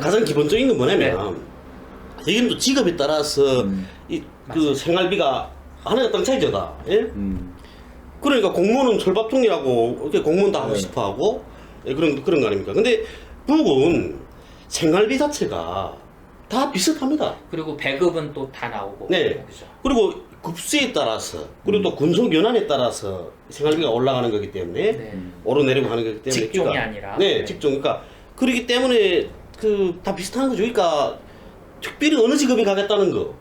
가장 기본적인 건 뭐냐면 여기는 또 직업에 따라서 그 생활비가 하나가 땅 차이죠다. 예? 그러니까 공무원은 철밥통이라고 이렇게 공무원도 하고 싶어하고 예, 그런 거 아닙니까? 근데 북은 생활비 자체가 다 비슷합니다. 그리고 배급은 또 다 나오고. 네. 그죠? 그리고 급수에 따라서 그리고 또 군속 연한에 따라서 생활비가 올라가는 거기 때문에 네. 오르내리고 하는 거기 때문에 직종이 그러니까, 아니라. 네, 네. 직종. 그러니까 그렇기 때문에 그 다 비슷한 거죠. 그러니까 특별히 어느 직업에 가겠다는 거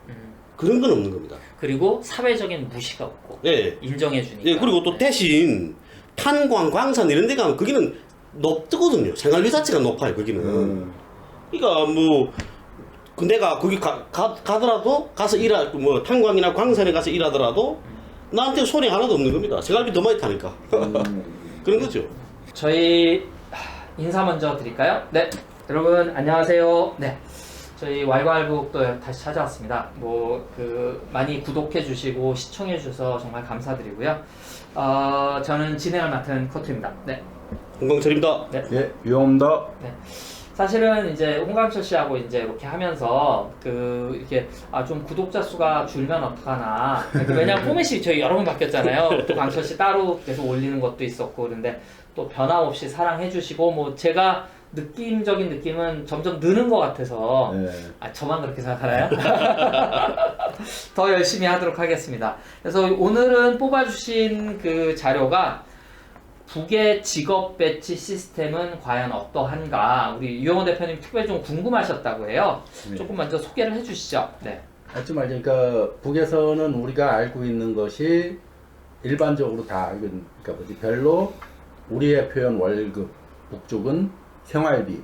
그런 건 없는 겁니다. 그리고 사회적인 무시가 없고. 네. 인정해 주니까. 네, 그리고 또 네. 대신 탄광, 광산 이런 데 가면 거기는 높거든요. 생활비 자체가 높아요. 거기는. 그러니까 뭐 그 내가 거기 가더라도 가서 뭐 탄광이나 광산에 가서 일하더라도 나한테 손해 하나도 없는 겁니다. 생활비 더 많이 타니까. 그런 거죠. 저희 인사 먼저 드릴까요? 네, 여러분 안녕하세요. 네, 저희 왈가왈부또 다시 찾아왔습니다. 뭐 많이 구독해 주시고 시청해 주셔서 정말 감사드리고요. 저는 진행을 맡은 코트입니다. 네, 홍광철입니다. 네. 예, 유영입니다. 네. 사실은 이제 홍광철 씨하고 이제 이렇게 하면서 이렇게 좀 구독자 수가 줄면 어떡하나. 왜냐면 포맷이 저희 여러 번 바뀌었잖아요. 또 광철 씨 따로 계속 올리는 것도 있었고 그런데 또 변함없이 사랑해 주시고 뭐 제가 느낌적인 느낌은 점점 느는 것 같아서 네. 저만 그렇게 생각하나요? 더 열심히 하도록 하겠습니다. 그래서 오늘은 뽑아주신 그 자료가 북의 직업 배치 시스템은 과연 어떠한가 우리 유영호 대표님 특별히 좀 궁금하셨다고 해요. 네. 조금 먼저 소개를 해주시죠. 네. 그러니까 북에서는 우리가 알고 있는 것이 일반적으로 다 알고 있는, 그러니까 뭐지, 별로 우리의 표현 월급, 북쪽은 생활비,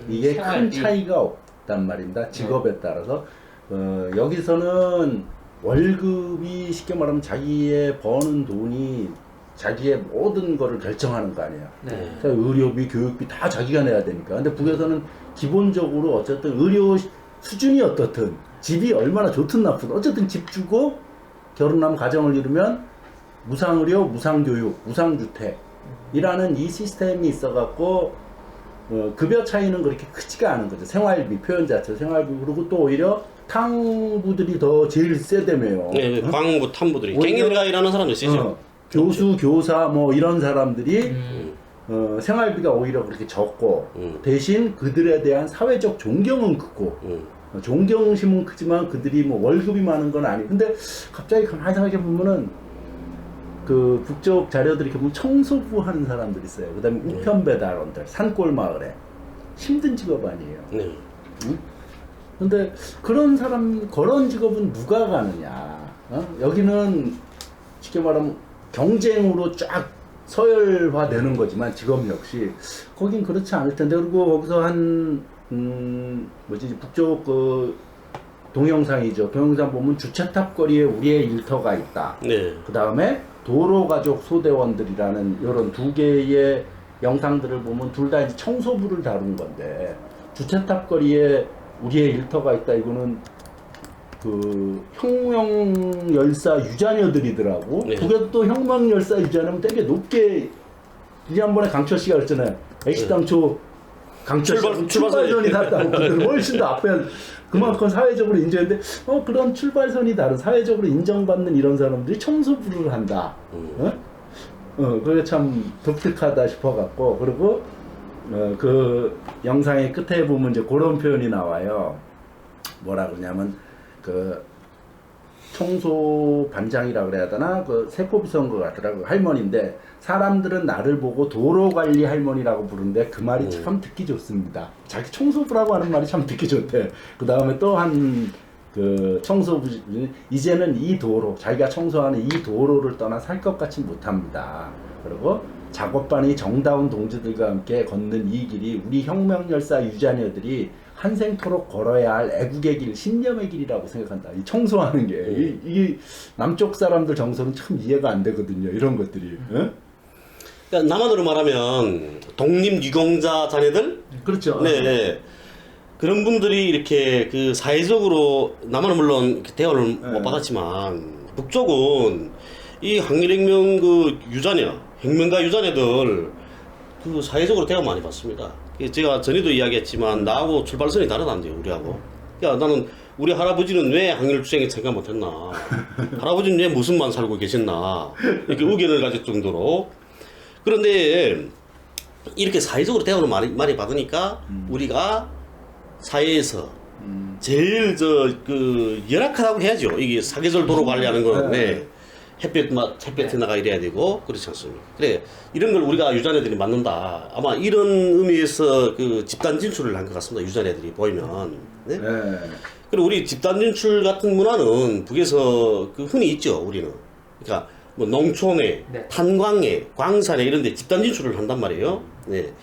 이게 생활비. 큰 차이가 없단 말입니다. 직업에 따라서. 여기서는 월급이 쉽게 말하면 자기의 버는 돈이 자기의 모든 거를 결정하는 거 아니에요. 네. 의료비, 교육비 다 자기가 내야 되니까. 근데 북에서는 기본적으로 어쨌든 의료 수준이 어떻든 집이 얼마나 좋든 나쁘든 어쨌든 집 주고 결혼하면 가정을 이루면 무상의료, 무상교육, 무상주택이라는 이 시스템이 있어갖고 급여 차이는 그렇게 크지가 않은 거죠. 생활비 표현 자체 생활비. 그리고 또 오히려 탕부들이 더 제일 세대매요. 네, 광부, 탐부들이 갱일가 일하는 사람들 쓰죠. 교수, 교사 뭐 이런 사람들이 생활비가 오히려 그렇게 적고 대신 그들에 대한 사회적 존경은 크고 존경심은 크지만 그들이 뭐 월급이 많은 건 아니고. 근데 갑자기 가만히 생각해 보면은 그 북쪽 자료들이 보면 청소부 하는 사람들이 있어요. 그 다음에 우편 배달원들, 산골 마을에 힘든 직업 아니에요. 네. 응? 근데 그런 직업은 누가 가느냐? 여기는 쉽게 말하면 경쟁으로 쫙 서열화되는 거지만 직업 역시 거긴 그렇지 않을 텐데. 그리고 거기서 북쪽 동영상이죠. 동영상 보면 주차탑 거리에 우리의 일터가 있다. 네. 그 다음에 도로가족 소대원들이라는 이런 두 개의 영상들을 보면 둘 다 이제 청소부를 다룬 건데, 주차탑 거리에 우리의 일터가 있다. 이거는 그 혁명열사 유자녀들이더라고. 네. 북에도 또 혁명열사 유자녀면 되게 높게, 지난번에 강철 씨가 그랬잖아요. 애시당초 강철 씨가 출발선이 닿다고. 그들은 훨씬 더 앞에 그만큼 사회적으로 인정했는데 그런 출발선이 다른 사회적으로 인정받는 이런 사람들이 청소부를 한다. 그게 참 독특하다 싶어갖고. 그리고 그 영상의 끝에 보면 이제 그런 표현이 나와요. 뭐라 그러냐면 그 청소 반장이라 그래야 되나, 그 세포비 선거 같더라고. 할머니인데 사람들은 나를 보고 도로 관리 할머니라고 부르는데 그 말이 참 듣기 좋습니다. 자기 청소부라고 하는 말이 참 듣기 좋대. 그 다음에 또 한 그 청소부, 이제는 이 도로, 자기가 청소하는 이 도로를 떠나 살 것 같이 못합니다. 그리고 작업반이 정다운 동지들과 함께 걷는 이 길이 우리 혁명열사 유자녀들이 한생토록 걸어야 할 애국의 길, 신념의 길이라고 생각한다. 이 청소하는 게 이 남쪽 사람들 정서는 참 이해가 안 되거든요. 이런 것들이. 그러니까 남한으로 말하면 독립유공자 자녀들. 그렇죠. 네. 그런 분들이 이렇게 그 사회적으로, 남한은 물론 대우를 못 받았지만 북쪽은 이 항일혁명 그 유자녀, 혁명가 유자녀들 그 사회적으로 대우 많이 받습니다. 제가 전에도 이야기했지만 나하고 출발선이 다르다는데요, 우리하고. 야, 나는 우리 할아버지는 왜 항일투쟁에 참가 못했나? 할아버지는 왜 무슨만 살고 계셨나? 이렇게 의견을 가질 정도로. 그런데 이렇게 사회적으로 대우를 많이 받으니까 우리가 사회에서 제일 열악하다고 해야죠. 이게 사계절 도로 관리하는 건데 햇볕에 나가 이래야 되고 그렇지 않습니까? 그래 이런 걸 우리가 유자네들이 맡는다. 아마 이런 의미에서 그 집단 진출을 한 것 같습니다. 유자네들이 보이면. 네? 그리고 우리 집단 진출 같은 문화는 북에서 그 흔히 있죠. 우리는. 그러니까 뭐 농촌에, 네. 탄광에, 광산에 이런 데 집단 진출을 한단 말이에요. 네.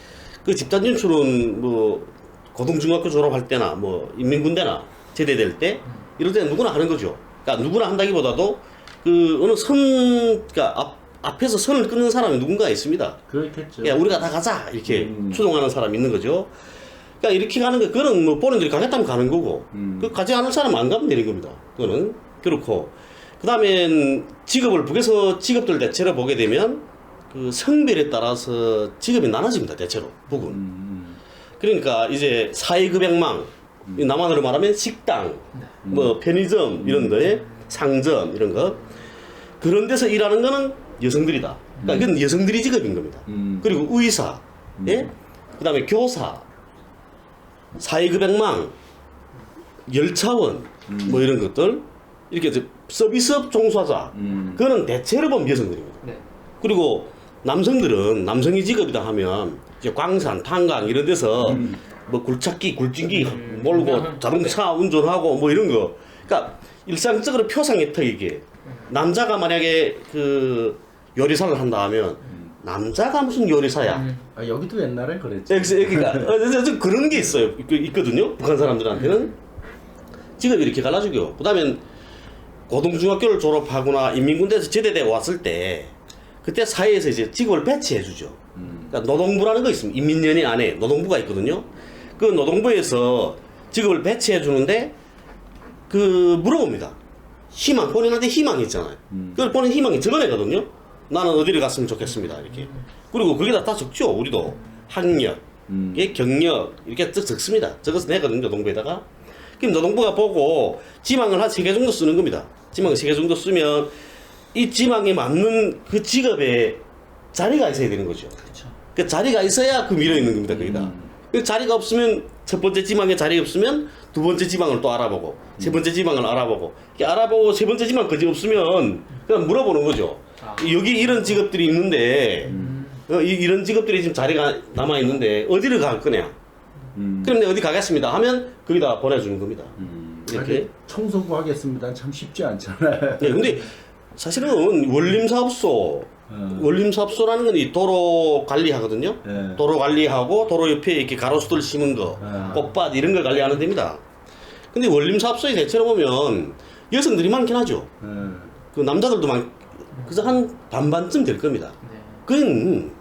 그 집단 진출은 뭐 고등중학교 졸업할 때나 뭐 인민군대나 제대될 때 이럴 때 누구나 하는 거죠. 그러니까 누구나 한다기보다도 그 어느 그러니까 앞에서 선을 끊는 사람이 누군가 있습니다. 그렇겠죠. 야, 우리가 다 가자 이렇게 추동하는 사람이 있는 거죠. 그러니까 이렇게 가는 거 그거는 뭐 본인들이 가겠다면 가는 거고 그 가지 않을 사람은 안 가면 되는 겁니다. 그거는 그렇고 그 다음엔 직업을 북에서 직업들 대체로 보게 되면 그 성별에 따라서 직업이 나눠집니다. 대체로 북은. 그러니까 이제 사회급여망 남한으로 말하면 식당, 뭐 편의점 이런 거에 상점 이런 거 그런 데서 일하는 거는 여성들이다. 그러니까 이건 여성들이 직업인 겁니다. 그리고 의사, 예? 그다음에 교사, 사회급여망, 열차원 뭐 이런 것들 이렇게 이제 서비스업 종사자 그거는 대체로 보면 여성들입니다. 네. 그리고 남성들은 남성이 직업이다 하면 이제 광산, 탄광 이런 데서 뭐 굴착기, 굴진기 몰고 자동차 운전하고 뭐 이런 거. 그러니까 일상적으로 표상에 터이게 남자가 만약에 그 요리사를 한다 하면 남자가 무슨 요리사야. 아, 여기도 옛날에 그랬지. 그러니까 그런 게 있어요. 있거든요. 북한 사람들한테는 직업이 이렇게 갈라지고요. 그다음에 고등중학교를 졸업하거나 인민군대에서 제대돼 왔을 때 그때 사회에서 이제 직업을 배치해 주죠. 그러니까 노동부라는 거 있습니다. 인민연인 안에 노동부가 있거든요. 그 노동부에서 직업을 배치해 주는데 그 물어봅니다. 희망, 본인한테 희망이 있잖아요. 그걸 본인 희망이 적어내거든요. 나는 어디를 갔으면 좋겠습니다. 이렇게. 그리고 거기다 다 적죠. 우리도 학력, 경력 이렇게 적습니다. 적어서 내거든요. 노동부에다가. 그럼 노동부가 보고 지망을 한 3개 정도 쓰는 겁니다. 지망을 3개 정도 쓰면 이 지망에 맞는 그 직업에 자리가 있어야 되는 거죠. 그렇죠. 그 자리가 있어야 그 밀어 있는 겁니다. 거기다. 그 자리가 없으면 첫 번째 지망에 자리 없으면 두 번째 지망을 또 알아보고 세 번째 지망을 알아보고 이렇게 알아보고 세 번째 지망 그지 없으면 그냥 물어보는 거죠. 여기 이런 직업들이 있는데 이런 직업들이 지금 자리가 남아 있는데 어디를 갈 거냐? 그럼 내가 어디 가겠습니다 하면 거기다 보내주는 겁니다. 이렇게 청소부 하겠습니다. 참 쉽지 않잖아요. 네, 근데 사실은 원림사업소 원림사업소라는 건 이 도로 관리하거든요. 네. 도로 관리하고 도로 옆에 이렇게 가로수들 심은 거, 꽃밭 이런 걸 관리하는 데입니다. 근데 원림사업소에 대체로 보면 여성들이 많긴 하죠. 그 남자들도 그래서 한 반반쯤 될 겁니다. 네. 그건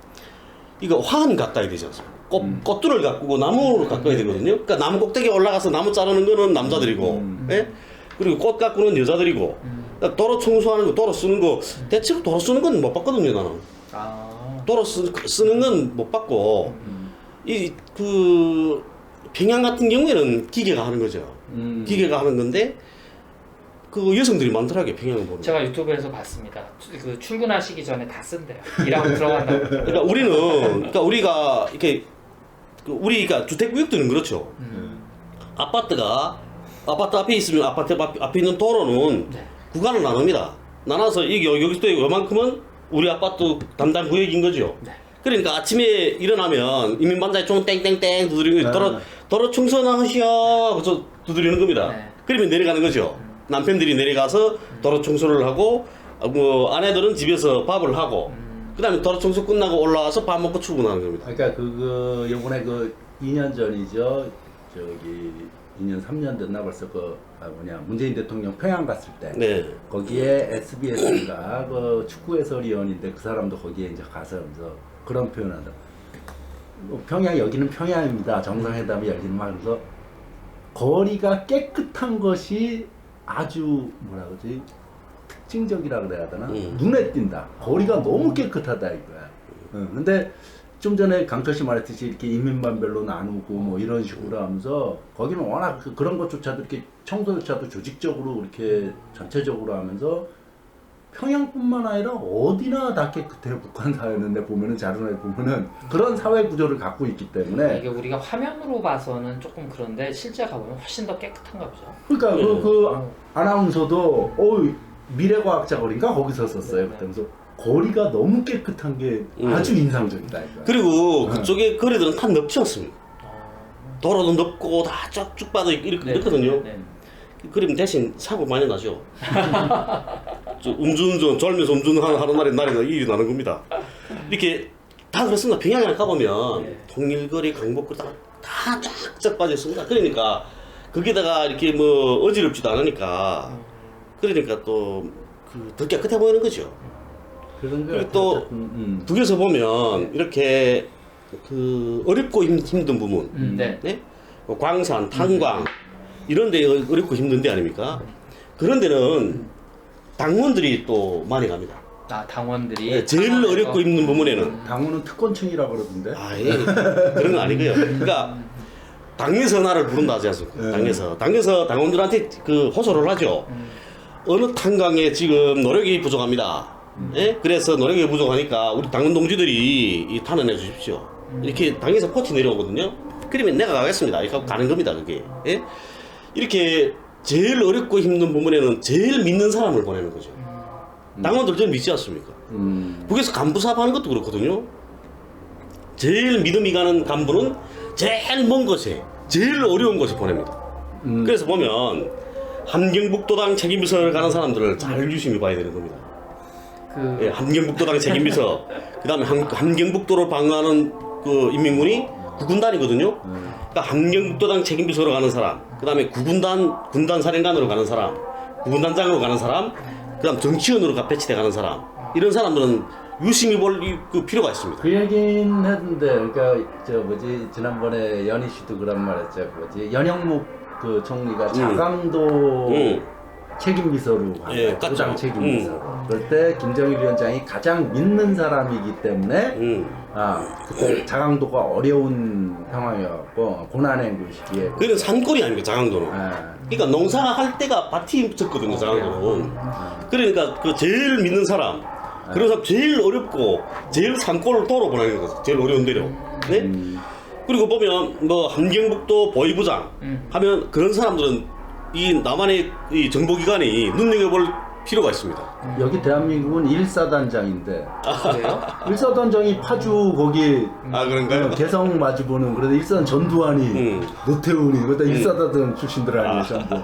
이거 화환 가까이 되지 않습니까? 꽃들을 가꾸고 나무를 가까이 되거든요. 그러니까 나무 꼭대기에 올라가서 나무 자르는 거는 남자들이고, 예? 그리고 꽃 가꾸는 여자들이고, 그러니까 도로 청소하는 거, 도로 쓰는 거, 대체로 도로 쓰는 건 못 봤거든요, 나는. 도로 쓰는 건 못 봤고, 평양 같은 경우에는 기계가 하는 거죠. 기계가 하는 건데, 그 여성들이 많더라고요, 평양을 보면. 제가 유튜브에서 봤습니다. 그 출근하시기 전에 다 쓴대요. 일하고 들어간다고. 그러니까 우리가 이렇게 우리가 주택구역들은 그렇죠. 아파트 앞에 있으면 아파트 앞에 있는 도로는 네. 구간을 나눕니다. 나눠서 여기서 요만큼은 우리 아파트 담당 구역인 거죠. 네. 그러니까 아침에 일어나면 인민반자에 총 땡땡땡 두드리고 도로 청소하시오 그래서 두드리는 겁니다. 네. 그러면 내려가는 거죠. 남편들이 내려가서 도로 청소를 하고 뭐 아내들은 집에서 밥을 하고 그다음에 도로 청소 끝나고 올라와서 밥 먹고 출근하는 겁니다. 그러니까 요번에 2년 전이죠. 저기 2년 3년 됐나 벌써 문재인 대통령 평양 갔을 때 네. 거기에 SBS가 축구 해설위원인데 그 사람도 거기에 이제 가서 그런 표현한다. 평양 여기는 평양입니다. 정상회담이 열리는 말에서 거리가 깨끗한 것이 아주 뭐라 그러지 특징적이라 그래야 되나 눈에 띈다. 거리가 너무 깨끗하다 이거야. 근데 좀 전에 강철 씨 말했듯이 이렇게 인민반별로 나누고 뭐 이런 식으로 하면서 거기는 워낙 그런 것조차도 이렇게 청소조차도 조직적으로 이렇게 전체적으로 하면서 평양뿐만 아니라 어디나 다 깨끗해요. 북한 사회는 보면은 자료에 보면은 그런 사회 구조를 갖고 있기 때문에 이게 우리가 화면으로 봐서는 조금 그런데 실제 가보면 훨씬 더 깨끗한가 보죠. 그러니까 그 아나운서도 미래과학자 거리인가 거기서 썼어요. 그때 그래서 거리가 너무 깨끗한 게 아주 인상적이다. 그리고 그쪽에 거리들은 다 넓지 않습니다. 도로도 넓고 다 쭉쭉 빠져 이렇거든요. 네. 그러면 대신 사고 많이 나죠. 음주운전, 졸면서 음주하는 날이 일이 나는 겁니다. 이렇게 다 그렇습니다. 평양에 가보면 통일거리, 강북거리 다 쫙쫙 빠져 있습니다. 그러니까 거기다가 이렇게 뭐 어지럽지도 않으니까 그러니까 또 더 깨끗해 보이는 거죠. 그리고 또 북에서 보면 이렇게 그 어렵고 힘든 부분, 네. 네? 뭐 광산, 탄광 이런 데 어렵고 힘든 데 아닙니까? 그런 데는 당원들이 또 많이 갑니다. 아, 당원들이 네, 제일 어렵고 힘든 부분에는 당원은 특권층이라 그러던데. 아예 그런 건 아니고요. 그러니까 당에서 나를 부른다 하지 않습니까? 당에서 당원들한테 그 호소를 하죠. 어느 탄광에 지금 노력이 부족합니다. 예? 그래서 노력이 부족하니까 우리 당원 동지들이 이 탄원해 주십시오. 이렇게 당에서 포치 내려오거든요. 그러면 내가 가겠습니다. 이렇게 가는 겁니다. 그게. 예? 이렇게 제일 어렵고 힘든 부분에는 제일 믿는 사람을 보내는 거죠. 당원들 좀 믿지 않습니까? 북에서 간부 사업하는 것도 그렇거든요. 제일 믿음이 가는 간부는 제일 먼 곳에, 제일 어려운 곳에 보냅니다. 그래서 보면 함경북도당 책임비서를 가는 사람들을 잘 유심히 봐야 되는 겁니다. 예, 함경북도당 책임비서, 그 다음에 함경북도를 방어하는 그 인민군이 구군단이거든요. 그러니까 함경북도당 책임비서로 가는 사람, 그 다음에 군단 사령관으로 가는 사람, 구군단장으로 가는 사람, 그 다음 정치원으로 배치돼 가는 사람, 이런 사람들은 유심히 볼 그 필요가 있습니다. 그 얘기는 했는데, 그러니까 지난번에 연희 씨도 그런 말했죠. 연영묵 그 총리가 자강도 책임비서로 예, 도당 책임비서로. 그럴 때 김정일 위원장이 가장 믿는 사람이기 때문에 그때 자강도가 어려운 상황이었고 고난의 그 시기에. 그건 산골이 아닙니까, 자강도는. 그러니까 농사할 때가 밭이 붙었거든요, 자강도는. 그러니까 그 제일 믿는 사람, 그래서 제일 어렵고 제일 산골을 도로 보내는 거죠. 제일 어려운 데로. 네? 그리고 보면 뭐 함경북도 보위부장 하면 그런 사람들은 이 남한의 이 정보기관이 눈여겨볼 필요가 있습니다. 여기 대한민국은 1사단장인데 그래요? 1사단장이 파주 거기 그런가요? 개성 마주보는 그래도 1사단 전두환이 노태우니 그러다 1사단 출신들 아니에요 전부.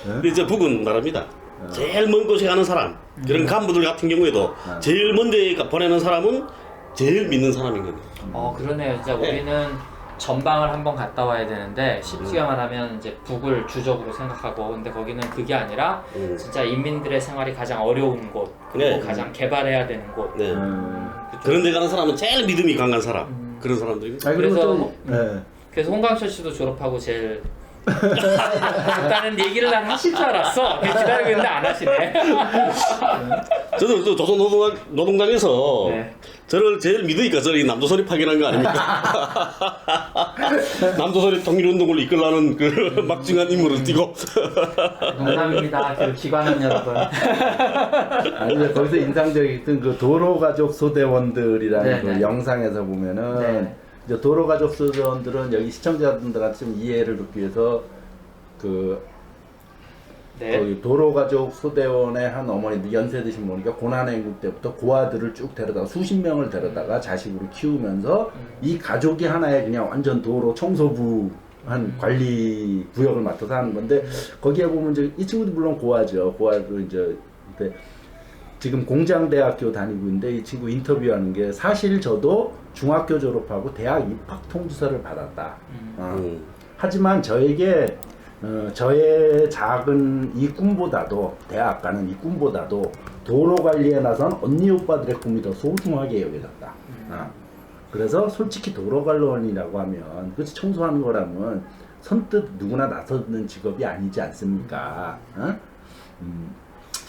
근데 이제 북은 나랍니다. 제일 먼 곳에 가는 사람, 그런 간부들 같은 경우에도 제일 먼 데 보내는 사람은 제일 믿는 사람인 겁니다. 그러네요. 진짜 우리는 전방을 한번 갔다 와야 되는데 쉽게 말하면 이제 북을 주적으로 생각하고, 근데 거기는 그게 아니라 진짜 인민들의 생활이 가장 어려운 곳, 그리고 가장 개발해야 되는 곳. 네. 그런 데 가는 사람은 제일 믿음이 강한 사람, 그런 사람들입니다. 그래서 홍광철 씨도 졸업하고 제일 일단은 얘기를 난 하실 줄 알았어. 기다리고 있는데 안 하시네. 저도 또 조선노동당에서 저를 제일 믿으니까 저를 남조선이 파견한 거 아닙니까? 남조선이 통일운동을 이끌라는 그 막중한 임무를 띠고. 농담입니다. 그 기관원 여러분. 아니 거기서 인상적이었던 그 도로가족 소대원들이라는 그 영상에서 보면은 이제 도로가족 소대원들은 여기 시청자분들한테 좀 이해를 돕기 위해서 거기 도로가족 소대원의 한 어머니 연세 드신 분이니까 고난행군 때부터 고아들을 쭉 데려다가 수십 명을 데려다가 자식으로 키우면서 이 가족이 하나의 그냥 완전 도로 청소부 한 관리 구역을 맡아서 하는 건데, 거기에 보면 이제 이 친구도 물론 고아죠. 고아도 이제 그때 지금 공장대학교 다니고 있는데 이 친구 인터뷰하는 게, 사실 저도 중학교 졸업하고 대학 입학 통지서를 받았다. 하지만 저에게 저의 작은 이 꿈보다도, 대학 가는 이 꿈보다도 도로 관리에 나선 언니 오빠들의 꿈이 더 소중하게 여겨졌다. 그래서 솔직히 도로 관리원이라고 하면, 그렇지 청소하는 거라면 선뜻 누구나 나서는 직업이 아니지 않습니까?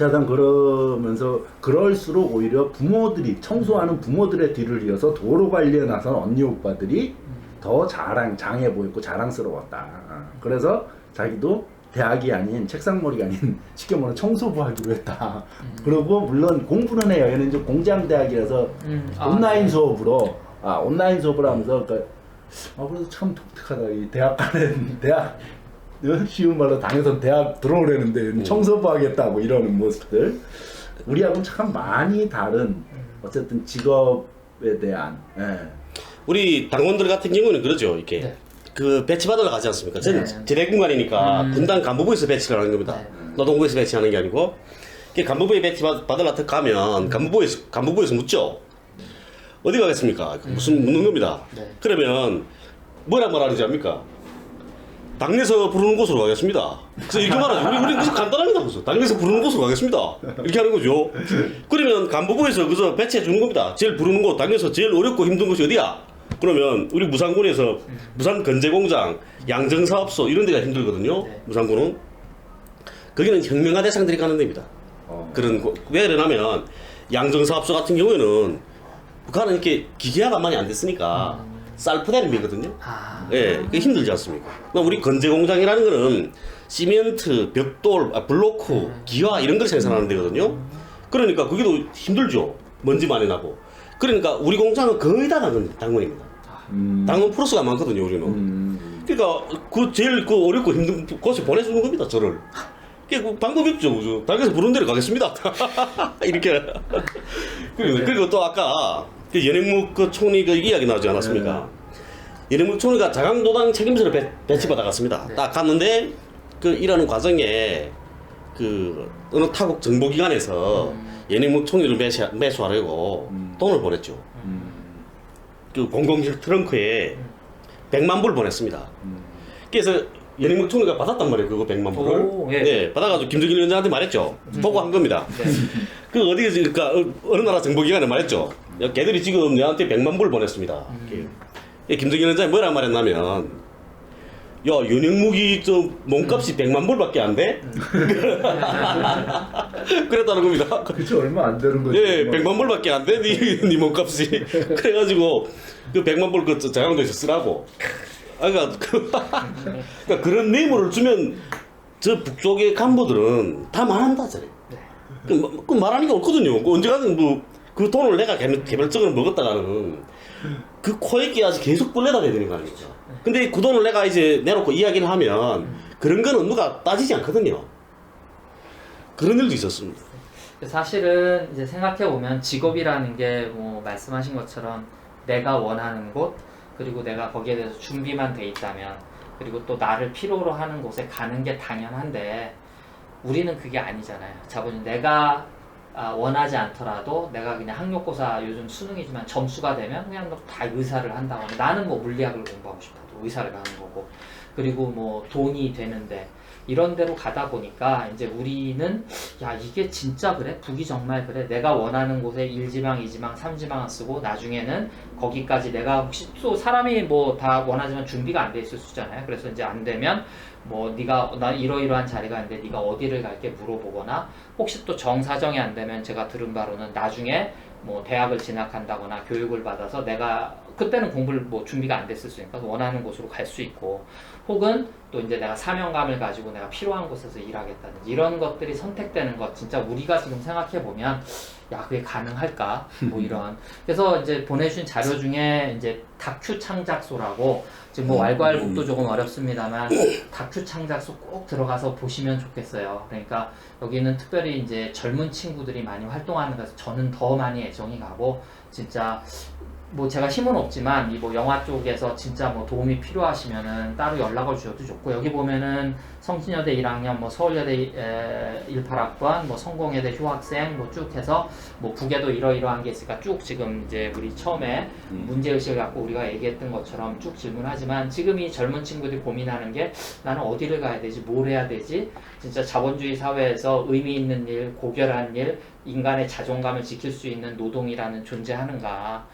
자단 그러면서 그럴수록 오히려 부모들이 청소하는 부모들의 뒤를 이어서 도로 관리에 나선 언니 오빠들이 더 장해 보였고 자랑스러웠다. 그래서 자기도 대학이 아닌 책상머리가 아닌 쉽게 말하면 청소부 하기로 했다. 그리고 물론 공부는 해요. 얘는 이제 공장대학이라서 온라인 수업으로 온라인 수업을 하면서 그러니까 그래서 참 독특하다. 이 대학 가는 대학 쉬운 말로 당에서 대학 들어오려는데 청소부 하겠다고 이러는 모습들 우리하고는 참 많이 다른 어쨌든 직업에 대한 우리 당원들 같은 경우는 그러죠. 이렇게 네. 그 배치 받으러 가지 않습니까? 저는 네. 제대공간이니까 군단 간부부에서 배치를 하는 겁니다. 네. 노동부에서 배치하는 게 아니고 이렇게 간부부에 배치 받으러 가면 간부부에서 묻죠. 어디 가겠습니까? 무슨 묻는 겁니다. 네. 그러면 뭐라 말하는지 압니까? 당에서 부르는 곳으로 가겠습니다. 그래서 이렇게 말하죠. 우리 그래서 간단합니다. 그래서 당에서 부르는 곳으로 가겠습니다. 이렇게 하는 거죠. 그러면 간부부에서 그래서 배치해 주는 겁니다. 제일 부르는 곳, 당에서 제일 어렵고 힘든 곳이 어디야? 그러면 우리 무산군에서 무산 건재공장, 양정사업소 이런 데가 힘들거든요. 네. 무산군은 거기는 혁명화 대상들이 가는 데입니다. 왜 그러냐면 양정사업소 같은 경우에는 북한은 이렇게 기계화가 많이 안 됐으니까 쌀포대림이거든요. 예, 그게 힘들지 않습니까? 우리 건재공장이라는 거는 시멘트, 벽돌, 블로크, 기화 이런 걸 생산하는 데거든요. 그러니까 거기도 힘들죠. 먼지 많이 나고. 그러니까 우리 공장은 거의 다 당근입니다. 당근 플러스가 많거든요, 우리는. 그러니까 그 제일 그 어렵고 힘든 곳에 보내주는 겁니다, 저를. 그 방법이 없죠, 그죠? 당에서 부른 데로 가겠습니다. 이렇게. 그리고 또 아까 그 연행묵 그 총리 그 이야기 나오지 않았습니까? 연행묵 총리가 자강도당 책임자로 배치받아갔습니다. 네. 딱 갔는데 그 일하는 과정에 그 어느 타국 정보기관에서 연행묵 총리를 매수하려고 돈을 보냈죠. 그 공공실 트렁크에 100만 불 보냈습니다. 그래서 연행묵 총리가 받았단 말이에요. 그거 100만 불을. 오, 예. 네, 받아가지고 김정일 위원장한테 말했죠. 보고한 겁니다. 그 어디 그러니까 어느 나라 정보기관에 말했죠. 야, 걔들이 지금 내한테 100만 불 보냈습니다. 김정일 위원장이 뭐라 말했냐면, 야, 연행묵이 저 몸값이 100만 불밖에 안 돼? 그랬다는 겁니다. 그치 얼마 안 되는 거지. 예, 100만 불밖에 안 돼, 네 몸값이. 그래가지고 그 100만 불 그 자강도에서 쓰라고. 그러니까 그런 뇌물을 주면 저 북쪽의 간부들은 다 말한다 저래. 그 말하는 게 옳거든요. 그 언제가든 그 돈을 내가 개별적으로 먹었다가는 그 코에 끼어서 계속 끌려다녀야 되는 거 아닙니까? 근데 그 돈을 내가 이제 내놓고 이야기를 하면 그런 거는 누가 따지지 않거든요. 그런 일도 있었습니다. 사실은 이제 생각해 보면 직업이라는 게 뭐 말씀하신 것처럼 내가 원하는 곳 그리고 내가 거기에 대해서 준비만 돼 있다면 그리고 또 나를 필요로 하는 곳에 가는 게 당연한데 우리는 그게 아니잖아요. 자본주의 내가 원하지 않더라도 내가 그냥 학력고사 요즘 수능이지만 점수가 되면 그냥 다 의사를 한다고 하면 나는 뭐 물리학을 공부하고 싶어도 의사를 가는 거고 그리고 뭐 돈이 되는데 이런 데로 가다 보니까 이제 우리는 야 이게 진짜 그래? 북이 정말 그래? 내가 원하는 곳에 1지망, 2지망, 3지망을 쓰고 나중에는 거기까지 내가 혹시 또 사람이 뭐 다 원하지만 준비가 안 돼 있을 수 있잖아요. 그래서 이제 안 되면 뭐 네가 나 이러이러한 자리가 있는데 네가 어디를 갈게 물어보거나 혹시 또 정사정이 안 되면 제가 들은 바로는 나중에 뭐 대학을 진학한다거나 교육을 받아서 내가 그때는 공부를 뭐 준비가 안 됐을 수 있으니까 원하는 곳으로 갈 수 있고 혹은 또 이제 내가 사명감을 가지고 내가 필요한 곳에서 일하겠다든지 이런 것들이 선택되는 것 진짜 우리가 지금 생각해 보면 야 그게 가능할까 뭐 이런 그래서 이제 보내주신 자료 중에 이제 다큐 창작소라고 지금 뭐 왈가왈부도 조금 어렵습니다만 다큐 창작소 꼭 들어가서 보시면 좋겠어요. 그러니까 여기는 특별히 이제 젊은 친구들이 많이 활동하는 것에서 저는 더 많이 애정이 가고 진짜 뭐 제가 힘은 없지만 이 뭐 영화 쪽에서 진짜 뭐 도움이 필요하시면은 따로 연락을 주셔도 좋고 여기 보면은 성신여대 1학년 뭐 서울여대 18학번 뭐 성공여대 휴학생 뭐 쭉 해서 뭐 북에도 이러이러한 게 있으니까 쭉 지금 이제 우리 처음에 문제의식을 갖고 우리가 얘기했던 것처럼 쭉 질문하지만 지금 이 젊은 친구들이 고민하는 게 나는 어디를 가야 되지 뭘 해야 되지 진짜 자본주의 사회에서 의미 있는 일 고결한 일 인간의 자존감을 지킬 수 있는 노동이라는 존재하는가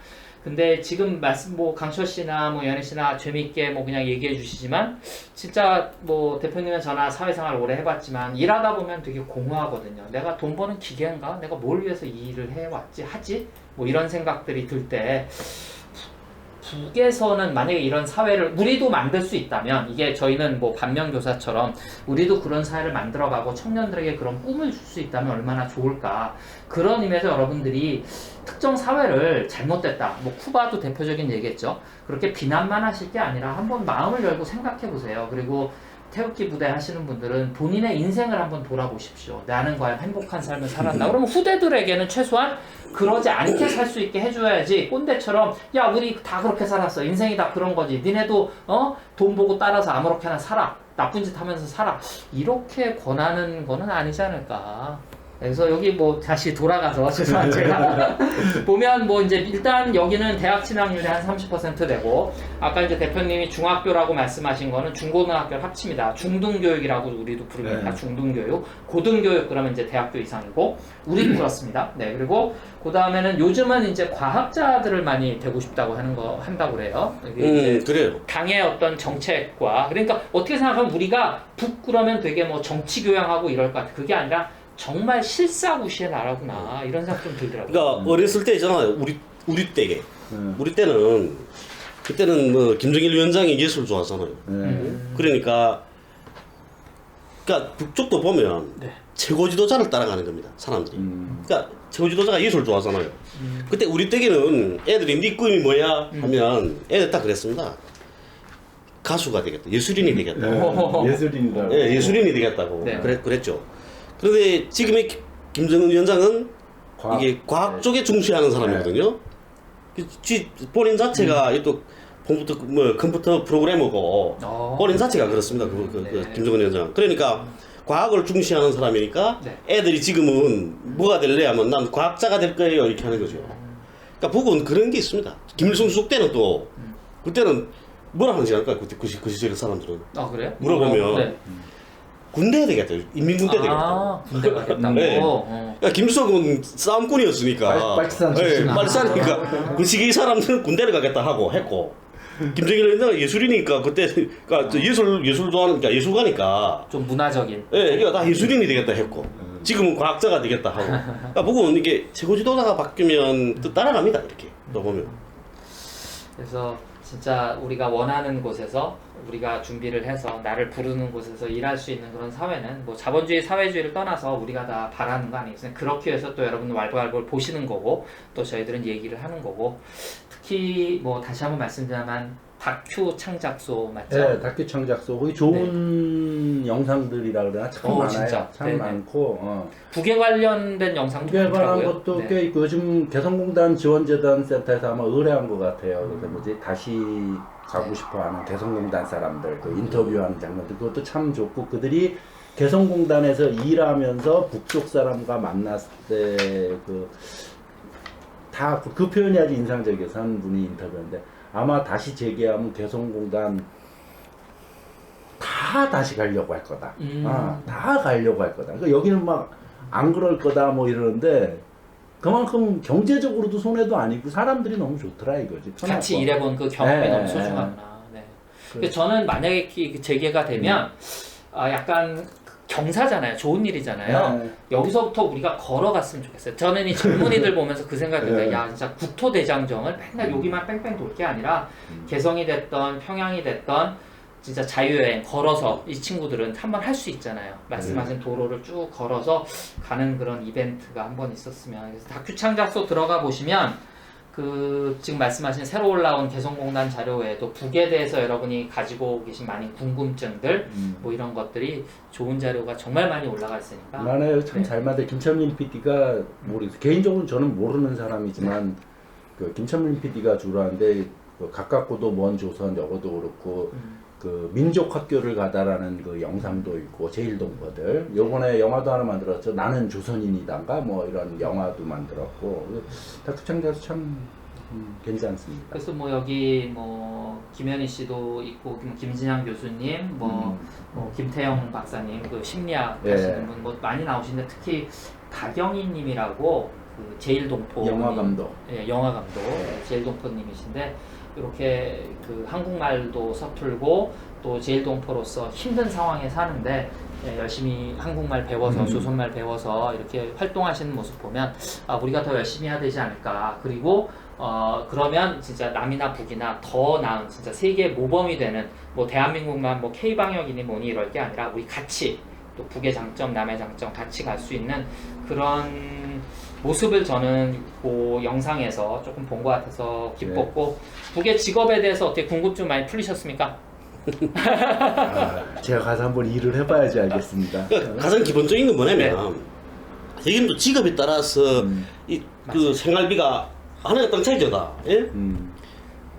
근데 지금 말씀 뭐 강철 씨나 뭐 연희 씨나 재미있게 뭐 그냥 얘기해 주시지만 진짜 뭐 대표님은 저나 사회생활 오래 해봤지만 일하다 보면 되게 공허하거든요. 내가 돈 버는 기계인가? 내가 뭘 위해서 이 일을 해왔지? 하지? 뭐 이런 생각들이 들 때 북에서는 만약에 이런 사회를 우리도 만들 수 있다면 이게 저희는 뭐 반면교사처럼 우리도 그런 사회를 만들어가고 청년들에게 그런 꿈을 줄 수 있다면 얼마나 좋을까. 그런 의미에서 여러분들이 특정 사회를 잘못됐다. 뭐 쿠바도 대표적인 얘기겠죠. 그렇게 비난만 하실 게 아니라 한번 마음을 열고 생각해 보세요. 그리고 태극기 부대 하시는 분들은 본인의 인생을 한번 돌아보십시오. 나는 과연 행복한 삶을 살았나? 그러면 후대들에게는 최소한 그러지 않게 살 수 있게 해줘야지. 꼰대처럼 야 우리 다 그렇게 살았어. 인생이 다 그런 거지. 니네도 돈 보고 따라서 아무렇게나 살아. 나쁜 짓 하면서 살아. 이렇게 권하는 거는 아니지 않을까. 그래서 여기 뭐 다시 돌아가서 죄송한 제가 보면 뭐 이제 일단 여기는 대학 진학률이 한 30% 되고 아까 이제 대표님이 중학교라고 말씀하신 거는 중고등학교 합칩니다. 중등교육이라고 우리도 부릅니다. 네. 중등교육, 고등교육 그러면 이제 대학교 이상이고 우리도 그렇습니다. 네 그리고 그 다음에는 요즘은 이제 과학자들을 많이 되고 싶다고 하는 거 한다고 그래요. 이게 이제 그래요. 당의 어떤 정책과 그러니까 어떻게 생각하면 우리가 북 그러면 되게 뭐 정치 교양하고 이럴 것 같아. 그게 아니라 정말 실사구시의 나라구나 이런 생각 좀 들더라고요. 그러니까 어렸을 때 있잖아요. 우리 때게. 우리 때는 그때는 뭐 김정일 위원장이 예술 좋아하잖아요. 그러니까 북쪽도 보면 네. 최고 지도자를 따라가는 겁니다. 사람들이. 그러니까 최고 지도자가 예술 좋아하잖아요. 그때 우리 때에는 애들이 네 꿈이 뭐야 하면 애들 딱 그랬습니다. 가수가 되겠다. 예술인이 되겠다. 예술인이라고. 예, 예술인이 되겠다고 네. 그랬죠. 그런데 지금의 김정은 위원장은 이게 과학 쪽에 중시하는 사람이거든요. 본인 자체가 또 컴퓨터 프로그래머고 본인 자체가 그렇습니다. 그 김정은 위원장. 그러니까 과학을 중시하는 사람이니까 네. 애들이 지금은 뭐가 될래 하면 난 과학자가 될 거예요 이렇게 하는 거죠. 그러니까 북은 그런 게 있습니다. 김일성 수석 때는 또 그때는 뭐라 하는지 알까요? 그때 그 시절 사람들은 아 그래요? 물어보면 네. 군대 되겠다. 인민군대 되겠다. 군대 가겠다고. 네. 그러니까 김일성은 싸움꾼이었으니까. 빨치산 출신. 네, 빨치산이니까 그 시기 사람들은 군대를 가겠다 하고 했고 김정일 위원장은 예술이니까 그때 그러니까 예술 좋아하는 그러니까 예술가니까 좀 문화적인. 예, 이거 다 예술인이 되겠다 했고 지금은 과학자가 되겠다 하고. 그러니까 보면 이게 최고 지도자가 바뀌면 또 따라갑니다 이렇게 또 보면. 그래서 진짜 우리가 원하는 곳에서 우리가 준비를 해서 나를 부르는 곳에서 일할 수 있는 그런 사회는 뭐 자본주의 사회주의를 떠나서 우리가 다 바라는 거 아니겠어요? 그렇게 해서 또 여러분 왈가왈부를 보시는 거고 또 저희들은 얘기를 하는 거고 특히 뭐 다시 한번 말씀드리자면 다큐 창작소 맞죠? 네, 다큐 창작소 거기 좋은 영상들이라 그러나 참 많아요. 진짜. 참 네네. 많고. 북에 관련된 영상도 북에 관한 많더라고요. 것도 네. 꽤 있고 요즘 개성공단 지원재단 센터에서 아마 의뢰한 것 같아요. 그래서 뭐지 다시 가고 싶어하는 개성공단 사람들 그 인터뷰하는 장면들 그것도 참 좋고 그들이 개성공단에서 일하면서 북쪽 사람과 만났을 때 그 표현이 아주 인상적이어서 한 분이 인터뷰인데 아마 다시 재개하면 개성공단 다 다시 가려고 할 거다. 다 가려고 할 거다. 그러니까 여기는 막 안 그럴 거다 뭐 이러는데 그만큼 경제적으로도 손해도 아니고 사람들이 너무 좋더라 이거지. 같이 일해본 그 경험이 네, 너무 소중하구나. 네. 그래서 저는 만약에 재개가 되면 약간 경사잖아요. 좋은 일이잖아요. 네. 여기서부터 우리가 걸어갔으면 좋겠어요. 저는 이 젊은이들 보면서 그 생각이 들어요. 네. 야 진짜 국토대장정을 맨날 여기만 뺑뺑 돌 게 아니라 개성이 됐던 평양이 됐던 진짜 자유여행 걸어서 이 친구들은 한번 할 수 있잖아요. 말씀하신 도로를 쭉 걸어서 가는 그런 이벤트가 한번 있었으면. 그래서 다큐 창작소 들어가 보시면 그 지금 말씀하신 새로 올라온 개성공단 자료 외에도 북에 대해서 여러분이 가지고 계신 많은 궁금증들 뭐 이런 것들이 좋은 자료가 정말 많이 올라가 있으니까 많아요. 참 잘 만든 김천민 PD가 모르겠어요. 개인적으로 저는 모르는 사람이지만 그 김천민 PD가 주로 하는데 그 가깝고도 먼 조선 여고도 그렇고 그 민족 학교를 가다라는 그 영상도 있고 제일동포들 요번에 영화도 하나 만들었죠. 나는 조선인이단가 뭐 이런 영화도 만들었고 다큐 창작도 참 괜찮습니다. 그래서 뭐 여기 뭐 김현희 씨도 있고 김진양 교수님 뭐 김태영 박사님 그 심리학 하시는 분 뭐 많이 나오시는데 특히 박영희 님이라고 그 제일동포 영화 감독. 예, 영화 감독 제일동포님이신데 이렇게 그 한국말도 서툴고 또 제일동포로서 힘든 상황에 사는데 예, 열심히 한국말 배워서 조선말 배워서 이렇게 활동하시는 모습 보면 아, 우리가 더 열심히 해야 되지 않을까. 그리고 그러면 진짜 남이나 북이나 더 나은 진짜 세계 모범이 되는 뭐 대한민국만 뭐 K 방역이니 뭐니 이럴 게 아니라 우리 같이 또 북의 장점, 남의 장점 같이 갈 수 있는 그런 모습을 저는 그 영상에서 조금 본 것 같아서 기뻤고 북의 직업에 대해서 어떻게 궁금증 많이 풀리셨습니까? 제가 가서 한번 일을 해봐야지 알겠습니다. 그러니까 가장 기본적인 건 뭐냐면 세금도 직업에 따라서 그 생활비가 하나의 땅 차이죠다. 예?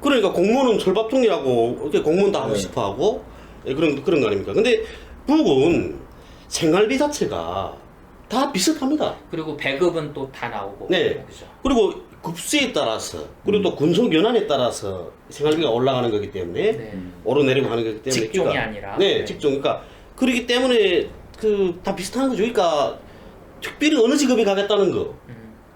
그러니까 공무원은 철밥통이라고 이렇게 공무원 다 하고 싶어하고 예, 그런 거 아닙니까? 근데 북은 생활비 자체가 다 비슷합니다. 그리고 배급은 또 다 나오고. 네. 그죠? 그리고 급수에 따라서 그리고 또 군속 연한에 따라서 생활비가 올라가는 거기 때문에 네. 오르내리고 하는 거기 때문에 직종이 그러니까, 아니라. 네, 네. 직종. 그러니까 그렇기 때문에 그 다 비슷한 거죠. 그러니까 특별히 어느 직업에 가겠다는 거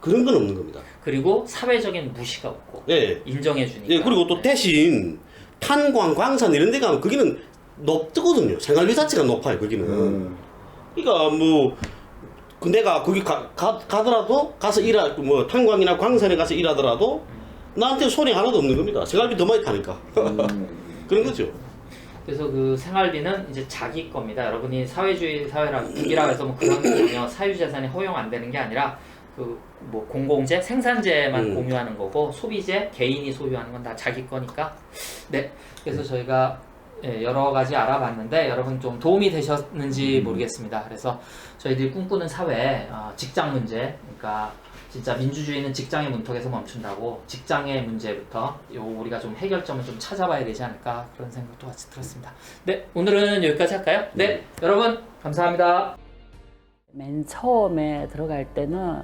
그런 건 없는 겁니다. 그리고 사회적인 무시가 없고 네. 인정해 주니까. 예, 그리고 또 네. 대신 탄광, 광산 이런 데 가면 거기는 높거든요. 생활비 자체가 높아요. 거기는. 그러니까 뭐 내가 거기 가더라도 가서 뭐 탄광이나 광산에 가서 일하더라도 나한테 손해 하나도 없는 겁니다. 생활비 더 많이 타니까. 그런 거죠. 그래서 그 생활비는 이제 자기 겁니다. 여러분이 사회주의 사회라 북이라 해서 뭐 그런 전혀 사유재산이 허용 안 되는 게 아니라 그 뭐 공공재, 생산재만 공유하는 거고 소비재, 개인이 소유하는 건 다 자기 거니까. 네. 그래서 저희가 여러 가지 알아봤는데 여러분 좀 도움이 되셨는지 모르겠습니다. 그래서 저희들이 꿈꾸는 사회, 직장 문제, 그러니까 진짜 민주주의는 직장의 문턱에서 멈춘다고 직장의 문제부터 우리가 좀 해결점을 좀 찾아봐야 되지 않을까 그런 생각도 같이 들었습니다. 네, 오늘은 여기까지 할까요? 네, 여러분 감사합니다. 맨 처음에 들어갈 때는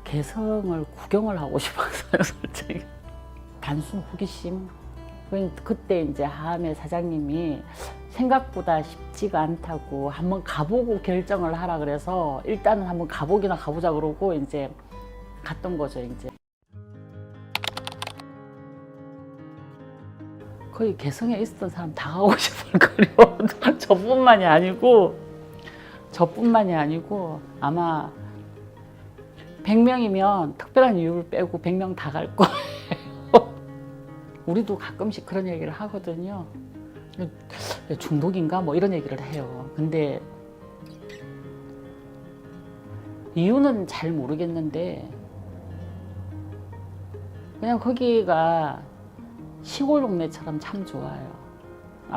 개성을 구경을 하고 싶었어요, 솔직히. 단순 호기심. 그때 이제 하암의 사장님이 생각보다 쉽지가 않다고 한번 가보고 결정을 하라 그래서 일단은 한번 가보기나 가보자 그러고 이제 갔던 거죠, 이제. 거의 개성에 있었던 사람 다 가고 싶을 거예요. 저뿐만이 아니고 아마 100명이면 특별한 이유를 빼고 100명 다 갈 거예요. 우리도 가끔씩 그런 얘기를 하거든요. 중독인가 뭐 이런 얘기를 해요. 근데 이유는 잘 모르겠는데 그냥 거기가 시골 동네처럼 참 좋아요.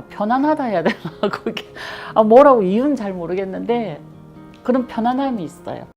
편안하다 해야 되나? 거기 뭐라고 이유는 잘 모르겠는데 그런 편안함이 있어요.